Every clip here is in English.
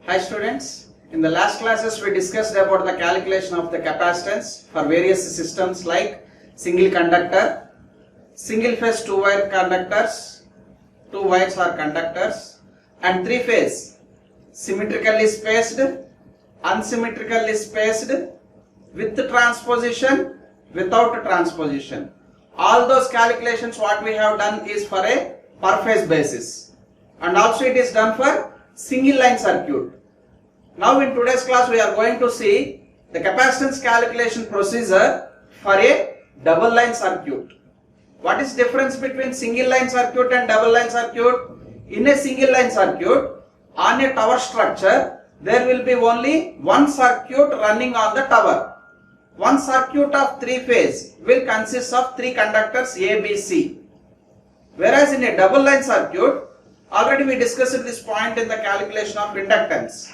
Hi students, in the last classes we discussed about the calculation of the capacitance for various systems like single conductor, single phase two wire conductors, two wires or conductors, and three phase symmetrically spaced, unsymmetrically spaced, with transposition, without transposition. All those calculations what we have done is for a per phase basis, and also it is done for single line circuit. Now in today's class we are going to see the capacitance calculation procedure for a double line circuit. What is difference between single line circuit and double line circuit? In a single line circuit, on a tower structure, there will be only one circuit running on the tower. One circuit of three phase will consist of three conductors A, B, C. Whereas in a double line circuit, already we discussed this point in the calculation of inductance.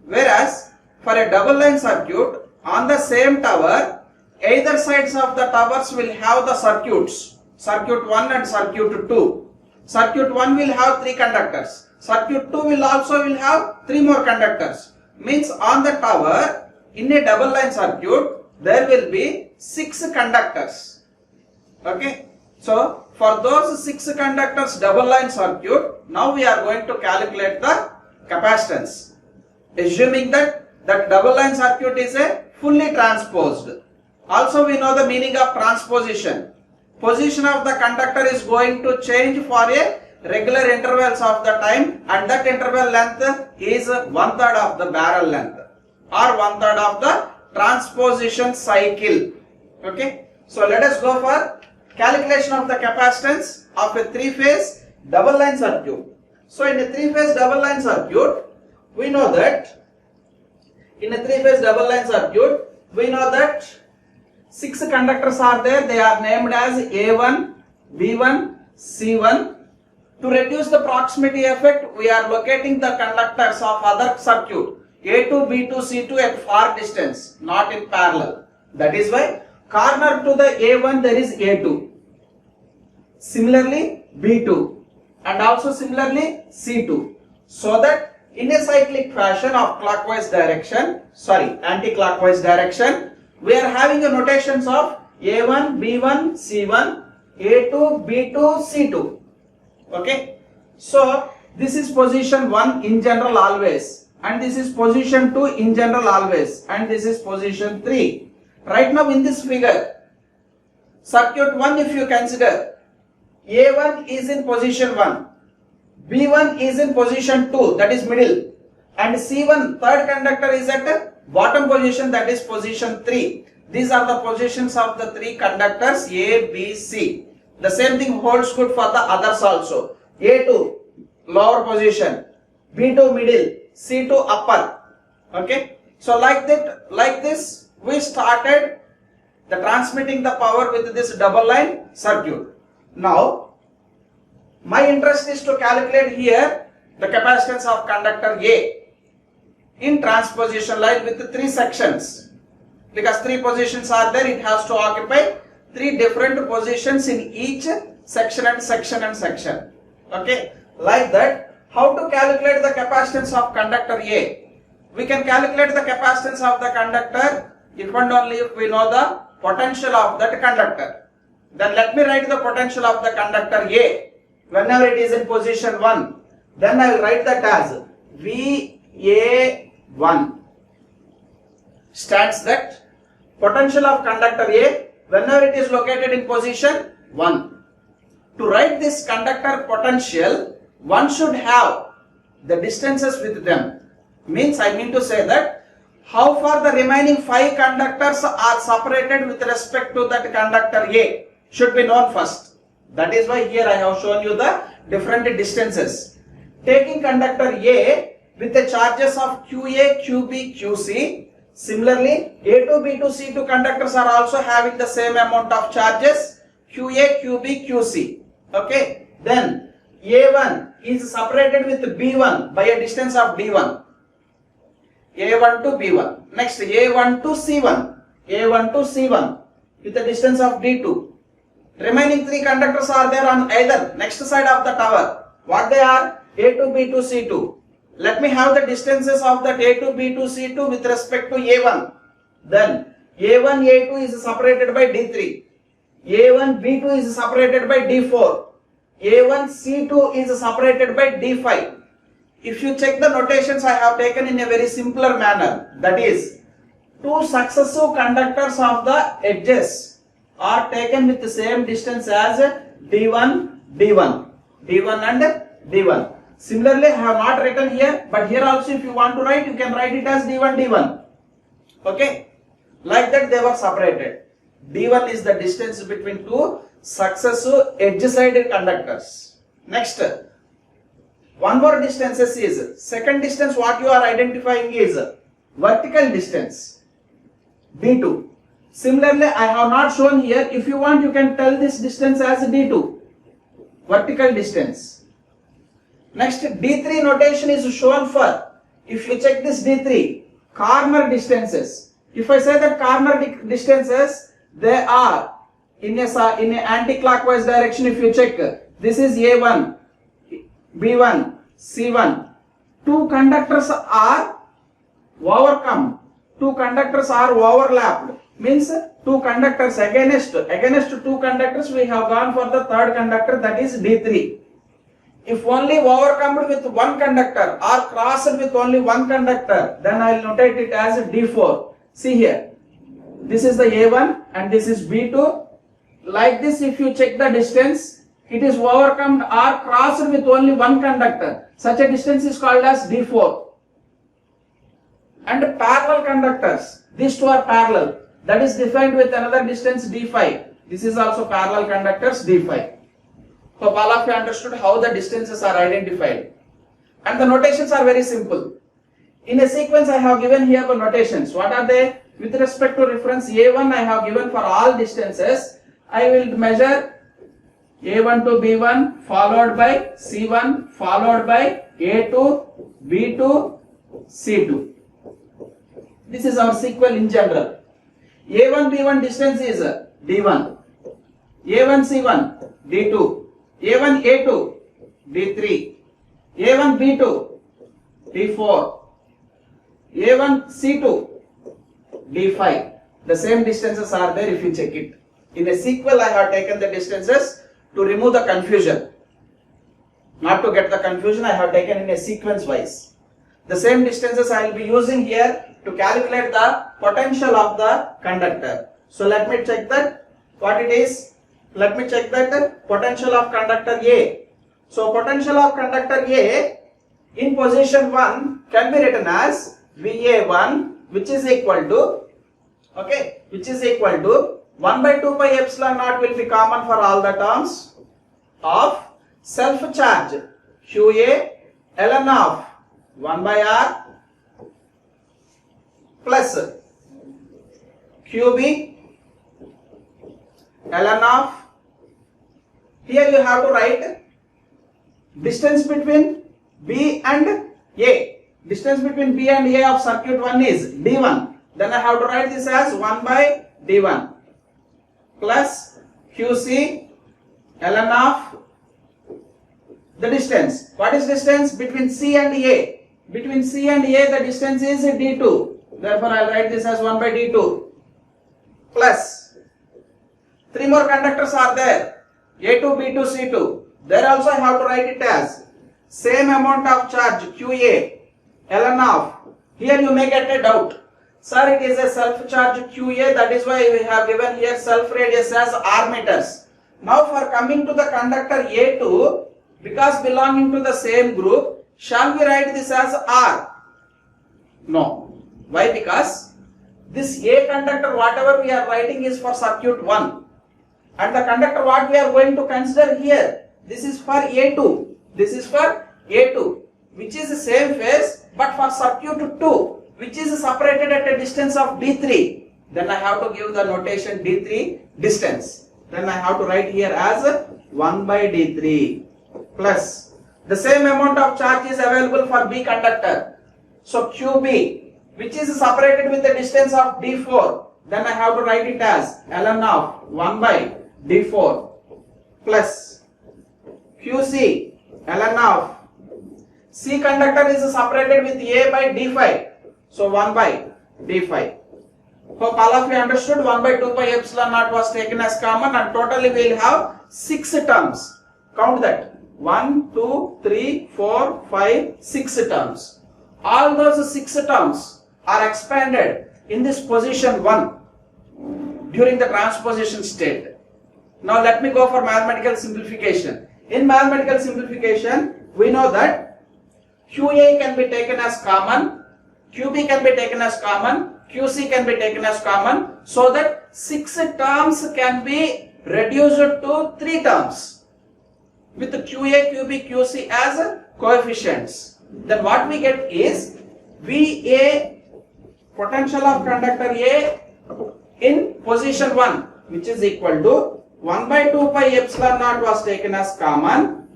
Whereas for a double line circuit, on the same tower, either sides of the towers will have the circuits, circuit 1 and circuit 2. Circuit 1 will have three conductors. Circuit 2 will have three more conductors. Means on the tower, in a double line circuit, there will be 6 conductors. Okay. So for those 6 conductors double line circuit, now we are going to calculate the capacitance. Assuming that double line circuit is a fully transposed. Also we know the meaning of transposition. Position of the conductor is going to change for a regular intervals of the time, and that interval length is 1/3 of the barrel length or 1/3 of the transposition cycle. Okay. So let us go for calculation of the capacitance of a three phase double line circuit. So in a three phase double line circuit, we know that 6 conductors are there. They are named as A1, B1, C1. To reduce the proximity effect, we are locating the conductors of other circuit A2, B2, C2 at far distance, not in parallel. That is why corner to the A1 there is A2. Similarly B2 and also similarly C2. So that in a cyclic fashion of anti-clockwise direction, we are having a notations of A1, B1, C1, A2, B2, C2. Okay. So this is position 1 in general always, and this is position 2 in general always, and this is position 3. Right now in this figure, circuit 1 if you consider, A1 is in position 1, B1 is in position 2, that is middle, and C1 third conductor is at bottom position, that is position 3. These are the positions of the three conductors A, B, C. The same thing holds good for the others also. A2 lower position, B2 middle, C2 upper. Okay. So like this we started the transmitting the power with this double line circuit. Now my interest is to calculate here the capacitance of conductor A in transposition line with 3 sections. Because 3 positions are there, it has to occupy 3 different positions in each section and section and section. Okay, like that. How to calculate the capacitance of conductor A? We can calculate the capacitance of the conductor if and only if we know the potential of that conductor. Then let me write the potential of the conductor A. Whenever it is in position 1, then I will write that as VA1. Stands that potential of conductor A whenever it is located in position 1. To write this conductor potential, one should have the distances with them. Means I mean to say that how far the remaining 5 conductors are separated with respect to that conductor A should be known first. That is why here I have shown you the different distances. Taking conductor A with the charges of QA, QB, QC. Similarly, A2, B2, C2 conductors are also having the same amount of charges, QA, QB, QC. Okay. Then A1 is separated with B1 by a distance of D1. A1 to B1. Next A1 to C1. A1 to C1 with a distance of D2. Remaining 3 conductors are there on either next side of the tower. What they are? A2, B2, C2. Let me have the distances of that A2, B2, C2 with respect to A1. Then A1, A2 is separated by D3. A1, B2 is separated by D4. A1, C2 is separated by D5. If you check the notations, I have taken in a very simpler manner. That is, two successive conductors of the edges are taken with the same distance as D1, D1, D1 and D1. Similarly, I have not written here, but here also if you want to write, you can write it as D1, D1. Okay? Like that they were separated. D1 is the distance between two successive edge-sided conductors. Next, one more distance is, second distance what you are identifying is vertical distance, D2. Similarly, I have not shown here. If you want, you can tell this distance as D2, vertical distance. Next, D3 notation is shown for, if you check this D3, corner distances. If I say that corner distances, they are in a anti-clockwise direction. If you check, this is A1, B1, C1. Two conductors are overcome. Two conductors are overlapped. Means two conductors against two conductors, we have gone for the third conductor, that is D3. If only overcome with one conductor or crossed with only one conductor, then I will notate it as D4. See here, this is the A1 and this is B2. Like this, if you check the distance, it is overcome or crossed with only one conductor. Such a distance is called as D4. And parallel conductors, these two are parallel. That is defined with another distance D5. This is also parallel conductors D5. Hope all of you understood how the distances are identified. And the notations are very simple. In a sequence I have given here the notations. What are they? With respect to reference A1 I have given for all distances. I will measure A1 to B1 followed by C1 followed by A2, B2, C2. This is our sequel in general. A1 B1 distance is D1, A1 C1 D2, A1 A2 D3, A1 B2 D4, A1 C2 D5. The same distances are there if you check it. In a sequel I have taken the distances to remove the confusion. Not to get the confusion, I have taken in a sequence wise. The same distances I will be using here to calculate the potential of the conductor. So let me check that what it is. Let me check that potential of conductor A. So potential of conductor A in position 1 can be written as VA1, which is equal to, okay, which is equal to 1 by 2 pi epsilon naught will be common for all the terms of self charge QA ln of 1 by R plus QB ln of, here you have to write distance between B and A. Distance between B and A of circuit 1 is D1. Then I have to write this as 1 by D1 plus QC ln of the distance. What is distance between C and A? Between C and A the distance is D2. Therefore I will write this as 1 by D2 plus 3 more conductors are there, A2, B2, C2. There also I have to write it as same amount of charge QA ln of. Here you may get a doubt. Sir, it is a self charge QA, that is why we have given here self radius as R meters. Now for coming to the conductor A2, because belonging to the same group, shall we write this as R? No. Why? Because this A conductor whatever we are writing is for circuit 1. And the conductor what we are going to consider here, this is for A2. This is for A2, which is the same phase but for circuit 2, which is separated at a distance of D3. Then I have to give the notation D3 distance. Then I have to write here as 1 by D3 plus the same amount of charge is available for B conductor. So QB, which is separated with the distance of D4, then I have to write it as ln of 1 by D4 plus QC ln of C conductor is separated with A by d phi. So 1 by d phi. Hope all of you understood. 1 by 2 pi epsilon naught was taken as common, and totally we will have 6 terms. Count that. 1, 2, 3, 4, 5, 6 terms. All those 6 terms are expanded in this position 1 during the transposition state. Now let me go for mathematical simplification. In mathematical simplification, we know that QA can be taken as common, QB can be taken as common, QC can be taken as common, so that 6 terms can be reduced to 3 terms with QA, QB, QC as coefficients. Then what we get is VA, potential of conductor A in position 1, which is equal to 1 by 2 pi epsilon naught was taken as common.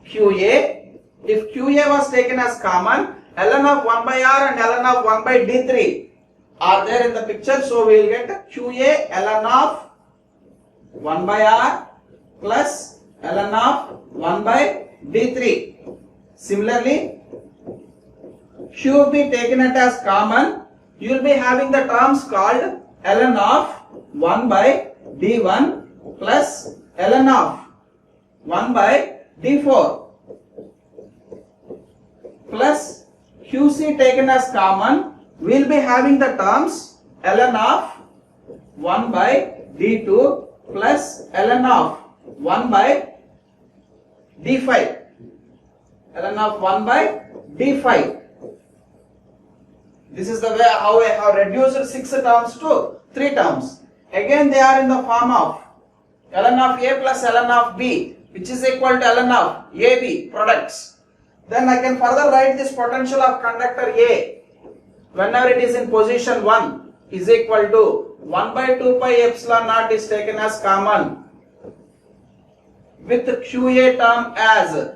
QA, if QA was taken as common, ln of 1 by R and ln of 1 by D3 are there in the picture. So we will get QA ln of 1 by R plus ln of 1 by D3. Similarly, QB taken it as common, you will be having the terms called ln of 1 by D1 plus ln of 1 by D4 plus QC taken as common, we will be having the terms ln of 1 by D2 plus ln of 1 by D5, ln of 1 by D5. This is the way how I have reduced 6 terms to 3 terms. Again they are in the form of ln of A plus ln of B, which is equal to ln of AB products. Then I can further write this potential of conductor A whenever it is in position 1 is equal to 1 by 2 pi epsilon naught is taken as common with QA term as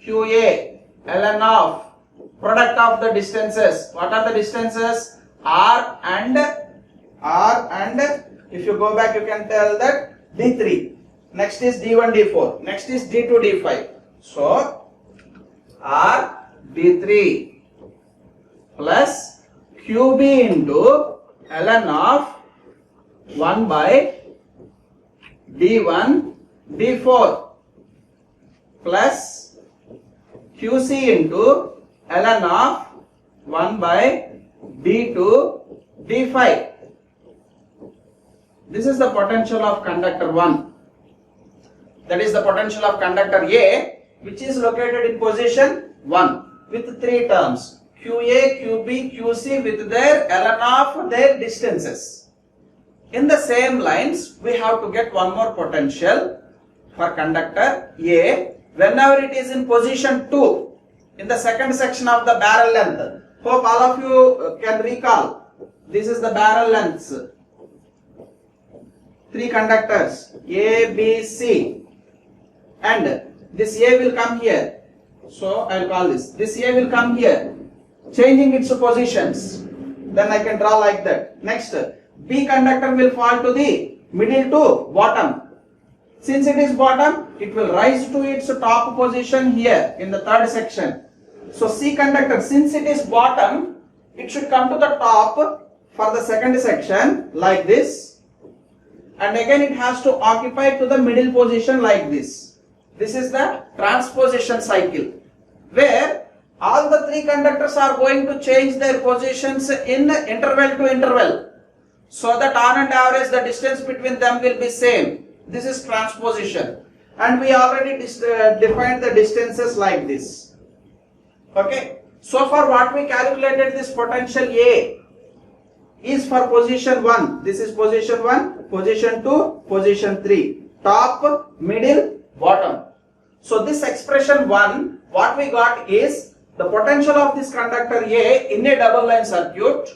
QA ln of product of the distances. What are the distances? R and if you go back you can tell that D3. Next is D1, D4. Next is D2, D5. So R D3 plus QB into ln of 1 by D1, D4 plus QC into ln of 1 by D2, D5. This is the potential of conductor 1. That is the potential of conductor A, which is located in position 1 with 3 terms QA, QB, QC with their ln of their distances. In the same lines, we have to get one more potential for conductor A whenever it is in position 2 in the second section of the barrel length. Hope all of you can recall. This is the barrel lengths. 3 conductors A, B, C, and this A will come here. So I will call this. This A will come here, changing its positions. Then I can draw like that. Next, B conductor will fall to the middle to bottom. Since it is bottom, it will rise to its top position here in the third section. So C conductor, since it is bottom, it should come to the top for the second section like this. And again it has to occupy to the middle position like this. This is the transposition cycle, where all the 3 conductors are going to change their positions in interval to interval, so that on and average the distance between them will be same. This is transposition, and we already defined the distances like this. Okay, so far what we calculated, this potential A is for position 1. This is position 1, position 2, position 3, top, middle, bottom. So this expression 1, what we got is the potential of this conductor A in a double line circuit.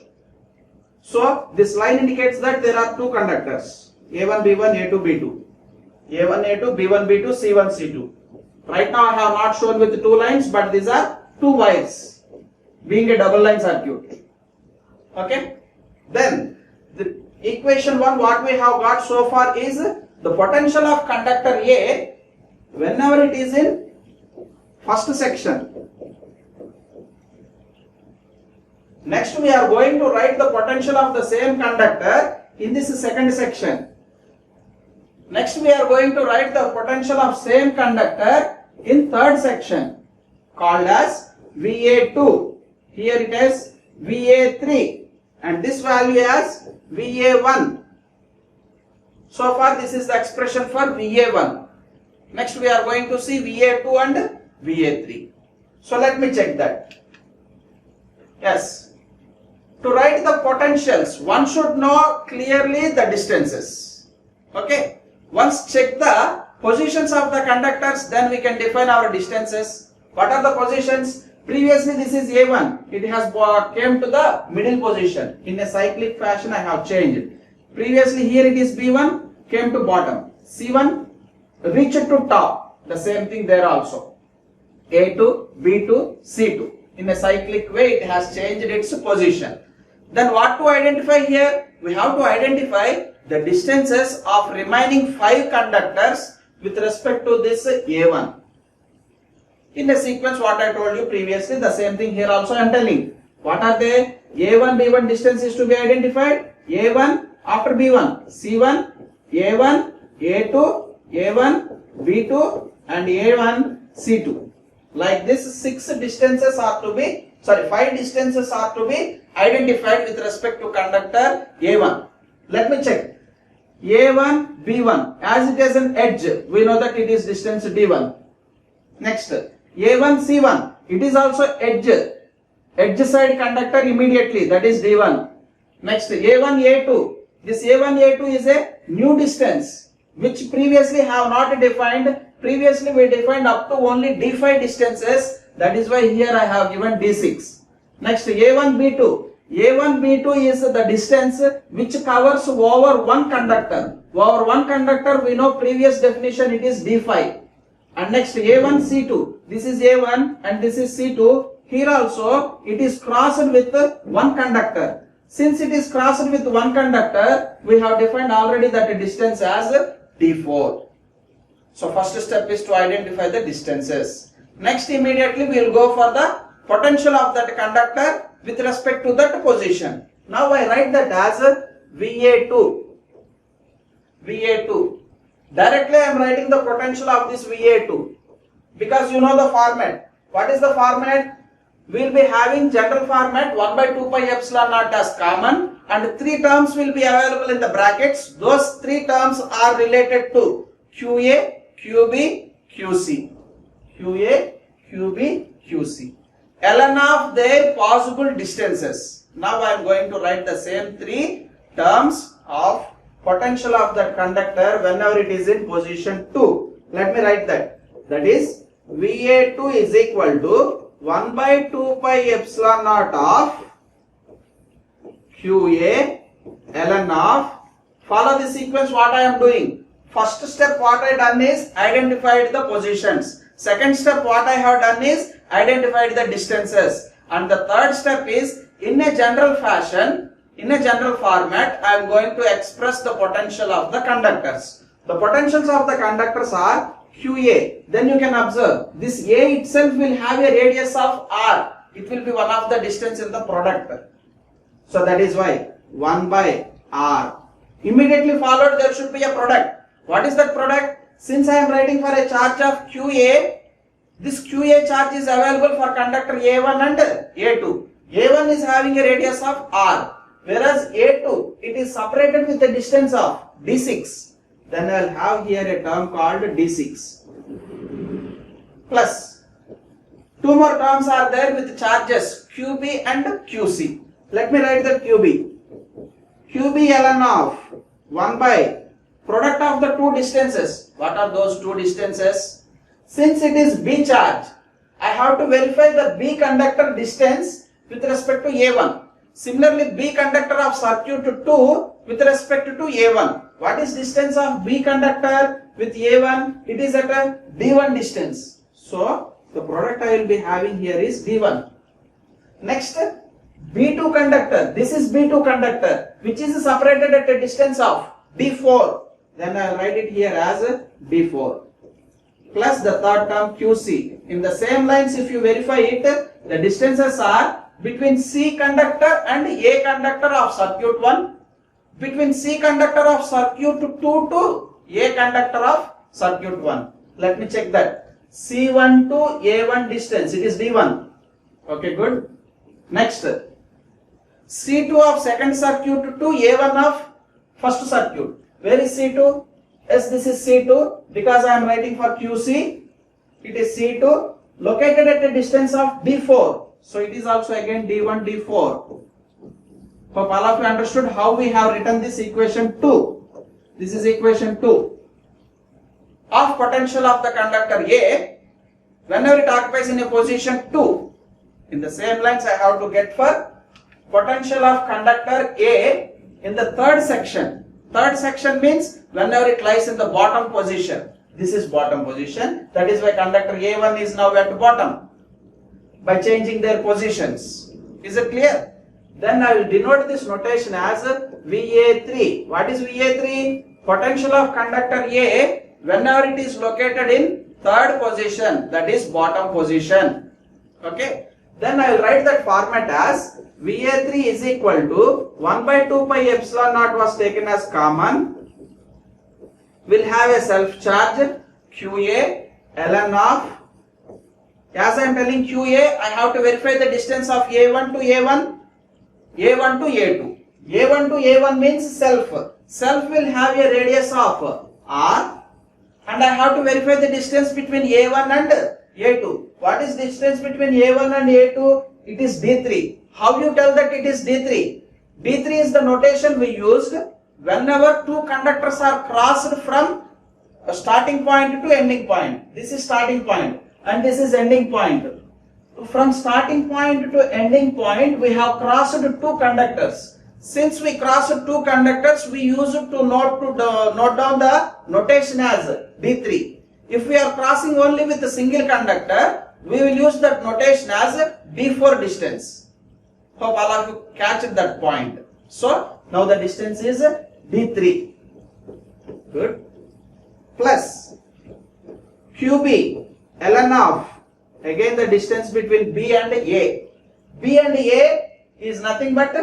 So this line indicates that there are 2 conductors, A1, B1, A2, B2, A1, A2, B1, B2, C1, C2. Right now I have not shown with 2 lines, but these are 2 wires being a double line circuit. Okay. Then the equation 1 what we have got so far is the potential of conductor A whenever it is in first section. Next we are going to write the potential of the same conductor in this second section. Next we are going to write the potential of same conductor in third section called as VA2. Here it is VA3 and this value as VA1. So far this is the expression for VA1. Next we are going to see VA2 and VA3. So let me check that. Yes. To write the potentials, one should know clearly the distances. Okay. Once check the positions of the conductors, then we can define our distances. What are the positions? Previously this is A1. It has came to the middle position. In a cyclic fashion I have changed. Previously here it is B1, came to bottom. C1 reached to top. The same thing there also. A2, B2, C2. In a cyclic way it has changed its position. Then what to identify here? We have to identify the distances of remaining 5 conductors with respect to this A1. In a sequence what I told you previously, the same thing here also I am telling. What are they? A1, B1 distance is to be identified. A1 after B1, C1, A1, A2, A1, B2 and A1, C2. Like this 5 distances are to be identified with respect to conductor A1. Let me check. A1, B1, as it is an edge, we know that it is distance D1. Next, A1, C1, it is also edge side conductor immediately, that is D1. Next, A1, A2, this A1, A2 is a new distance which previously have not defined. Previously we defined up to only D5 distances, that is why here I have given D6. Next, A1, B2. A1, B2 is the distance which covers over one conductor. Over one conductor we know previous definition it is D5. And next A1, C2. This is A1 and this is C2. Here also it is crossed with one conductor. Since it is crossed with one conductor, we have defined already that distance as D4. So first step is to identify the distances. Next immediately we will go for the potential of that conductor with respect to that position. Now I write that as VA2. VA2. Directly I am writing the potential of this VA2 because you know the format. What is the format? We will be having general format 1 by 2 pi epsilon naught as common and 3 terms will be available in the brackets. Those 3 terms are related to QA, QB, QC. QA, QB, QC. ln of their possible distances. Now I am going to write the same 3 terms of potential of that conductor whenever it is in position 2. Let me write that. That is VA2 is equal to 1 by 2 pi epsilon naught of QA ln of. Follow the sequence what I am doing. First step what I done is identified the positions. Second step what I have done is identified the distances. And the third step is in a general fashion, in a general format, I am going to express the potential of the conductors. The potentials of the conductors are QA. Then you can observe this A itself will have a radius of R. It will be one of the distance in the product. So that is why 1 by R. Immediately followed there should be a product. What is that product? Since I am writing for a charge of QA, this QA charge is available for conductor A1 and A2. A1 is having a radius of R, whereas A2 it is separated with a distance of D6. Then I will have here a term called D6. Plus 2 more terms are there with charges QB and QC. Let me write the QB. QB ln of 1 by product of the 2 distances. What are those 2 distances? Since it is B charge, I have to verify the B conductor distance with respect to A1. Similarly, B conductor of circuit 2 with respect to A1. What is distance of B conductor with A1? It is at a D1 distance. So, the product I will be having here is D1. Next, B2 conductor. This is B2 conductor which is separated at a distance of D4. Then I will write it here as D4. plus the third term QC. In the same lines, if you verify it, the distances are between C conductor and A conductor of circuit 1, between C conductor of circuit 2 to A conductor of circuit 1. Let me check that. C1 to A1 distance, it is D1. Okay, good. Next, C2 of second circuit to A1 of first circuit. Where is C2? Yes, this is C2 because I am writing for QC. It is C2 located at a distance of D4. So it is also again D1, D4. Hope all of you understood how we have written this equation 2. This is equation 2 of potential of the conductor A whenever it occupies in a position 2. In the same lines, I have to get for potential of conductor A in the third section. Third section means whenever it lies in the bottom position. This is bottom position. That is why conductor A1 is now at bottom by changing their positions. Is it clear? Then I will denote this notation as VA3. What is VA3? Potential of conductor A whenever it is located in third position, that is bottom position. Okay. Then I will write that format as VA3 is equal to 1 by 2 pi epsilon naught was taken as common. Will have a self charge QA ln of. As I am telling QA, I have to verify the distance of A1 to A1, A1 to A2. A1 to A1 means self. Self will have a radius of R, and I have to verify the distance between A1 and A2. What is distance between A1 and A2? It is D3. How you tell that it is D3? D3 is the notation we used whenever two conductors are crossed from a starting point to ending point. This is starting point and this is ending point. From starting point to ending point, we have crossed two conductors. Since we crossed two conductors, we use it to note down the notation as D3. If we are crossing only with a single conductor, we will use that notation as D4 distance. Hope all of you catch that point. So now the distance is D3. Good. Plus QB ln of, again the distance between B and A. B and A is nothing but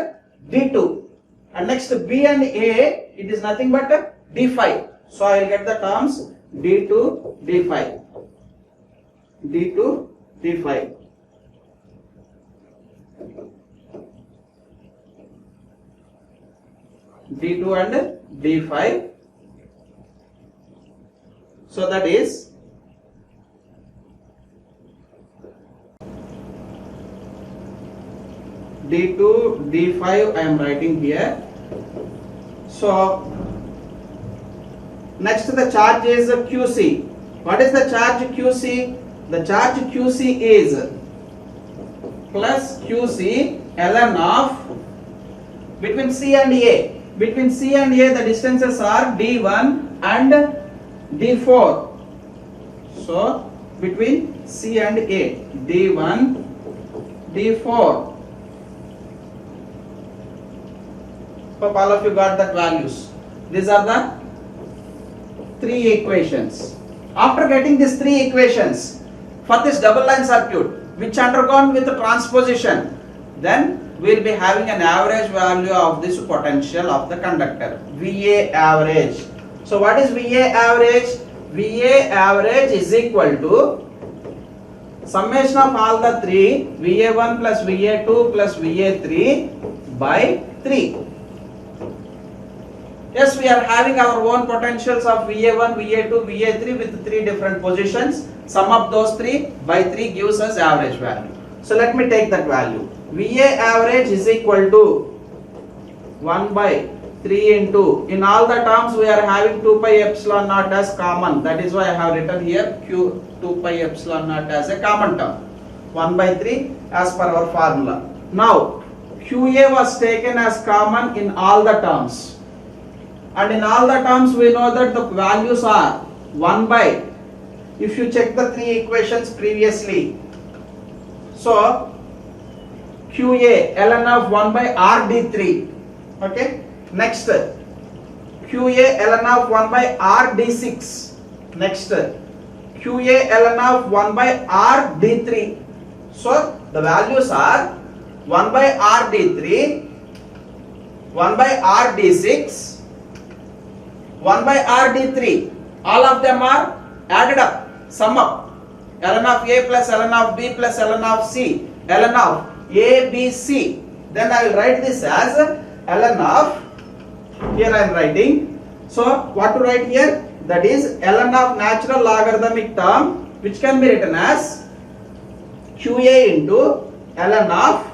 D2. And next B and A, it is nothing but D5. So I will get the terms D2, D5. D2, D5. D2 and D5. So that is D2, D5 I am writing here. So next the charge is QC. What is the charge QC? The charge QC is plus QC ln of between C and A. Between C and A the distances are D1 and D4. So between C and A, D1, D4. Hope all of you got that values. These are the three equations. After getting these three equations for this double line circuit which undergone with the transposition, then we will be having an average value of this potential of the conductor, VA average. So what is VA average? VA average is equal to summation of all the three, VA1 plus VA2 plus VA3 by 3. Yes, we are having our own potentials of VA1, VA2, VA3 with three different positions. Sum of those three by 3 gives us average value. So let me take that value. VA average is equal to 1 by 3 into, in all the terms we are having 2 pi epsilon naught as common. That is why I have written here Q 2 pi epsilon naught as a common term. 1 by 3 as per our formula. Now QA was taken as common in all the terms. And in all the terms we know that the values are 1 by, if you check the three equations previously. So QA ln of 1 by RD3. Okay. Next QA ln of 1 by RD6. Next QA ln of 1 by R D3. So the values are 1 by R D3, 1 by R D6, 1 by R D3. All of them are added up, sum up. Ln of A plus ln of B plus ln of C, ln of A, B, C. Then I will write this as ln of, here I am writing. So what to write here? That is ln of natural logarithmic term, which can be written as QA into ln of,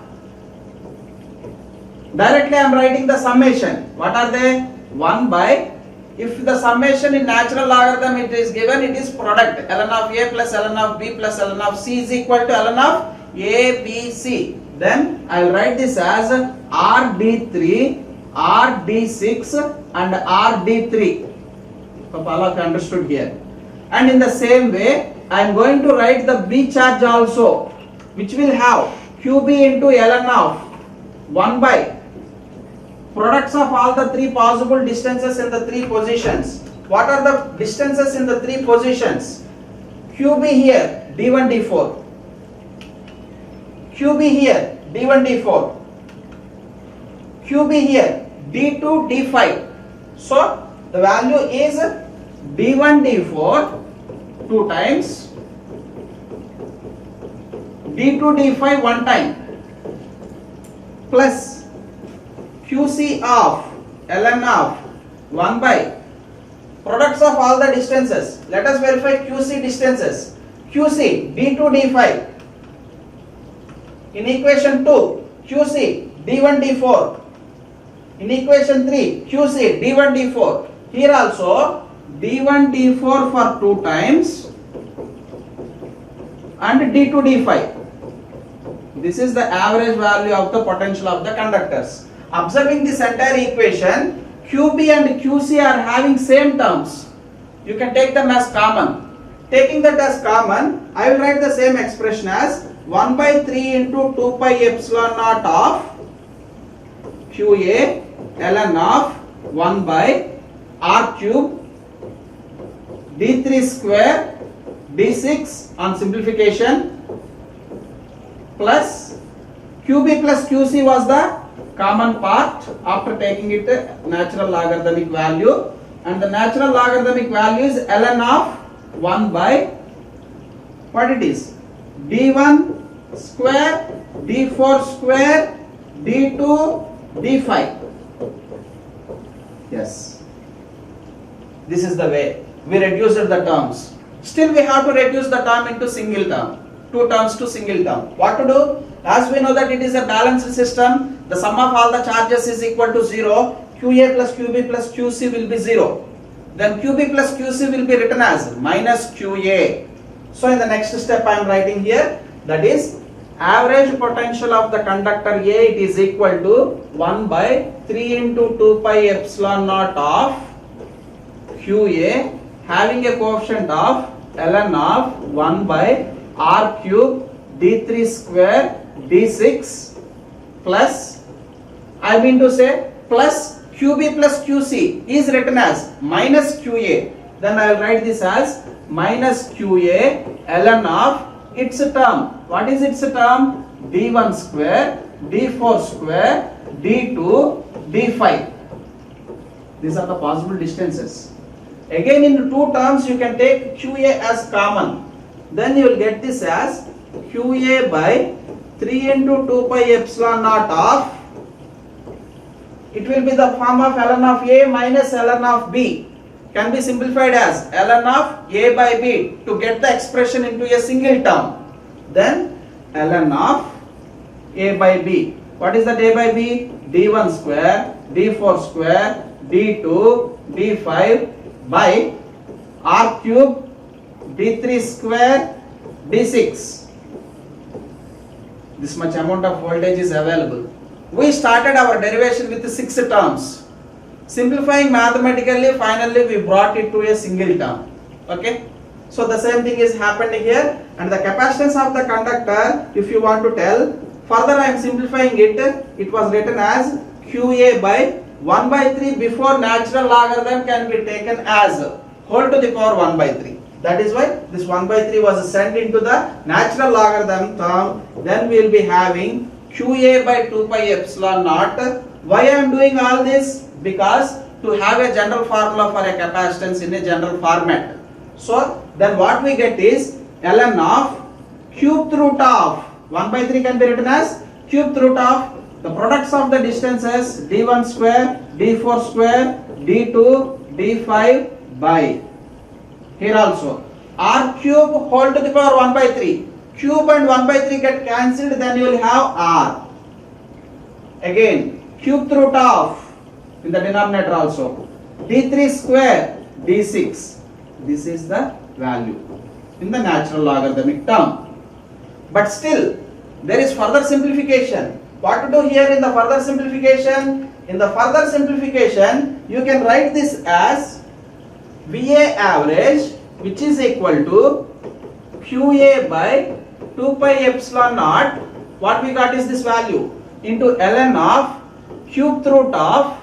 directly I am writing the summation. What are they? 1 by, if the summation in natural logarithm it is given, it is product. Ln of A plus ln of B plus ln of C is equal to ln of A, B, C. Then I will write this as RD3, RD6 and RD3. Hope all of you understood here. And in the same way, I am going to write the B charge also, which will have QB into ln of 1 by products of all the three possible distances in the three positions. What are the distances in the three positions? QB here, D1, D4. QB here, D1, D4. QB here, D2, D5. So the value is D1, D4 2 times, D2, D5 1 time, plus QC of ln of 1 by products of all the distances. Let us verify QC distances. QC D2, D5. In equation 2, QC D1, D4. In equation 3, QC D1, D4. Here also D1, D4 for 2 times and D2, D5. This is the average value of the potential of the conductors. Observing this entire equation, QB and QC are having same terms. You can take them as common. Taking that as common, I will write the same expression as 1 by 3 into 2 pi epsilon naught of QA ln of 1 by R cube D3 square D6 on simplification plus QB plus QC was the common part after taking it natural logarithmic value, and the natural logarithmic value is ln of 1 by what it is, D1 square, D4 square, D2, D5. Yes, this is the way we reduced the terms. Still we have to reduce the term into single term, 2 terms to single term. What to do? As we know that it is a balanced system, the sum of all the charges is equal to 0. QA plus QB plus QC will be 0. Then QB plus QC will be written as minus QA. So in the next step I am writing here, that is average potential of the conductor A, it is equal to 1 by 3 into 2 pi epsilon naught of QA having a coefficient of ln of 1 by R cube D3 square D6 plus, I mean to say, plus QB plus QC is written as minus QA. Then I will write this as minus QA ln of its term. What is its term? D1 square, D4 square, D2, D5. These are the possible distances. Again in 2 terms you can take QA as common. Then you will get this as QA by 3 into 2 pi epsilon naught of, it will be the form of ln of A minus ln of B. Can be simplified as ln of A by B to get the expression into a single term. Then ln of A by B. What is that A by B? D1 square, D4 square, D2, D5 by R cube, D3 square, D6. This much amount of voltage is available. We started our derivation with 6 terms. Simplifying mathematically, finally we brought it to a single term. Okay. So the same thing is happened here, and the capacitance of the conductor, if you want to tell, further I am simplifying it. It was written as QA by 1 by 3 before natural logarithm can be taken as whole to the power 1 by 3. That is why this 1 by 3 was sent into the natural logarithm term. Then we will be having QA by 2 pi epsilon naught. Why I am doing all this? Because to have a general formula for a capacitance in a general format. So then what we get is ln of cubed root of 1 by 3 can be written as cubed root of the products of the distances d1 square, d4 square, d2, d5 by here also r cube whole to the power 1 by 3. Cube and 1 by 3 get cancelled, then you will have r. Again cubed root of in the denominator also d3 square, d6. This is the value in the natural logarithmic term. But still there is further simplification. What to do here in the further simplification? In the further simplification you can write this as VA average, which is equal to QA by 2 pi epsilon naught. What we got is this value into ln of cubed root of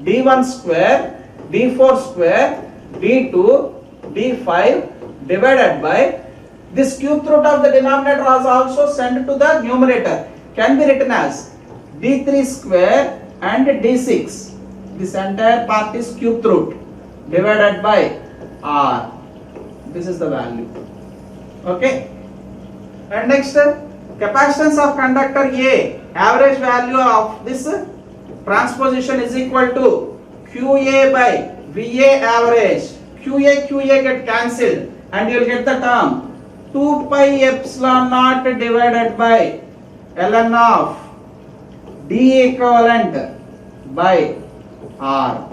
d1 square, d4 square, d2, d5 divided by this cubed root of the denominator was also sent to the numerator. Can be written as d3 square and d6. This entire part is cubed root divided by r. This is the value. Okay. And next, capacitance of conductor A, average value of this transposition is equal to QA by VA average. QA get cancelled and you will get the term 2 pi epsilon naught divided by ln of D equivalent by R,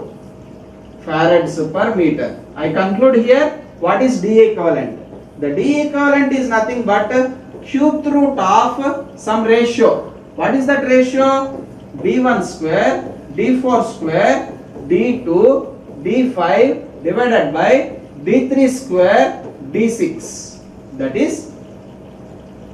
farads per meter. I conclude here, what is D equivalent? The D equivalent is nothing but cubed root of some ratio. What is that ratio? D1 square, D4 square, D2, D5 divided by D3 square, D6. That is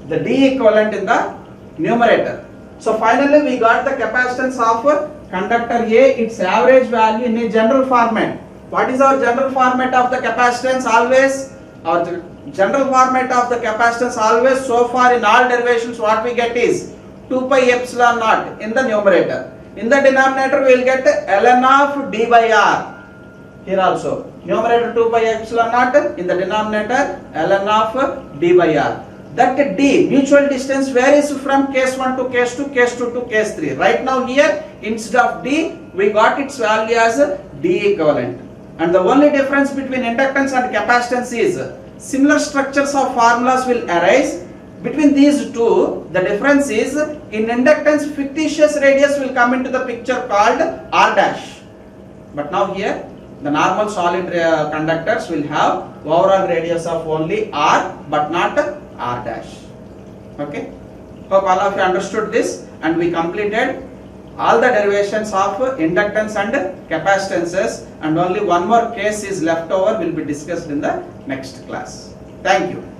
the D equivalent in the numerator. So finally we got the capacitance of conductor A, its average value in a general format. What is our general format of the capacitance? Always our general format of the capacitance always so far in all derivations what we get is 2 pi epsilon naught in the numerator. In the denominator we will get ln of d by r. Here also numerator 2 pi epsilon naught, in the denominator ln of d by r. That d, mutual distance, varies from case 1 to case 2, case 2 to case 3. Right now here instead of d we got its value as d equivalent. And the only difference between inductance and capacitance is similar structures of formulas will arise. Between these two, the difference is in inductance fictitious radius will come into the picture called r dash. But now here the normal solid conductors will have overall radius of only r but not r dash. Okay, hope all of you understood this, and we completed all the derivations of inductance and capacitances, and only one more case is left over, will be discussed in the next class. Thank you.